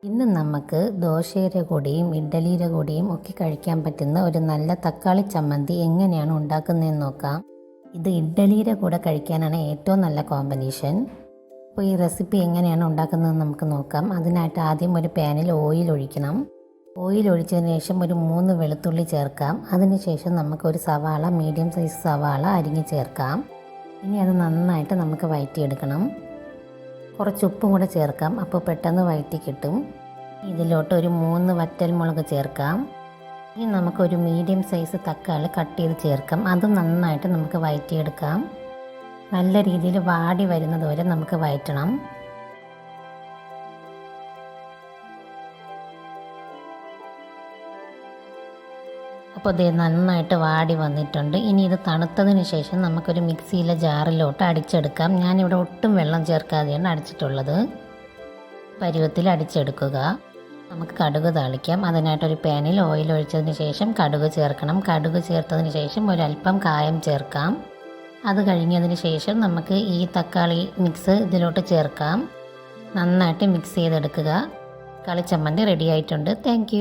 ഇന്ന് നമുക്ക് ദോശയുടെ കൂടെയും ഇഡ്ഡലിയുടെ കൂടെയും ഒക്കെ കഴിക്കാൻ പറ്റുന്ന ഒരു നല്ല തക്കാളി ചമ്മന്തി എങ്ങനെയാണ് ഉണ്ടാക്കുന്നതെന്ന് നോക്കാം. ഇത് ഇഡ്ഡലിയുടെ കൂടെ കഴിക്കാനാണ് ഏറ്റവും നല്ല കോമ്പിനേഷൻ. അപ്പോൾ ഈ റെസിപ്പി എങ്ങനെയാണ് ഉണ്ടാക്കുന്നതെന്ന് നമുക്ക് നോക്കാം. അതിനായിട്ട് ആദ്യം ഒരു പാനിൽ ഓയിൽ ഒഴിക്കണം. ഓയിൽ ഒഴിച്ചതിന് ശേഷം ഒരു 3 വെളുത്തുള്ളി ചേർക്കാം. അതിനുശേഷം നമുക്കൊരു സവാള, മീഡിയം സൈസ് സവാള അരിഞ്ഞ് ചേർക്കാം. ഇനി അത് നന്നായിട്ട് നമുക്ക് വഴറ്റിയെടുക്കണം. കുറച്ച് ഉപ്പും കൂടെ ചേർക്കാം, അപ്പോൾ പെട്ടെന്ന് വഴറ്റി കിട്ടും. ഇതിലോട്ട് ഒരു 3 വറ്റൽമുളക് ചേർക്കാം. ഇനി നമുക്കൊരു മീഡിയം സൈസ് തക്കാളി കട്ട് ചെയ്ത് ചേർക്കാം. അത് നന്നായിട്ട് നമുക്ക് വഴറ്റിയെടുക്കാം. നല്ല രീതിയിൽ വാടി വരുന്നത് വരെ നമുക്ക് വഴറ്റണം. അപ്പോൾ ഇത് നന്നായിട്ട് വാടി വന്നിട്ടുണ്ട്. ഇനി ഇത് തണുത്തതിന് ശേഷം നമുക്കൊരു മിക്സിയിലെ ജാറിലോട്ട് അടിച്ചെടുക്കാം. ഞാനിവിടെ ഒട്ടും വെള്ളം ചേർക്കാതെയാണ് അടിച്ചിട്ടുള്ളത്. പരുവത്തിൽ അടിച്ചെടുക്കുക. നമുക്ക് കടുക് താളിക്കാം. അതിനായിട്ടൊരു പാനിൽ ഓയിൽ ഒഴിച്ചതിന് ശേഷം കടുക് ചേർക്കണം. കടുക് ചേർത്തതിന് ശേഷം ഒരല്പം കായം ചേർക്കാം. അത് കഴിഞ്ഞതിന് ശേഷം നമുക്ക് ഈ തക്കാളി മിക്സ് ഇതിലോട്ട് ചേർക്കാം. നന്നായിട്ട് മിക്സ് ചെയ്തെടുക്കുക. തക്കാളി ചമ്മന്തി റെഡി ആയിട്ടുണ്ട്. താങ്ക്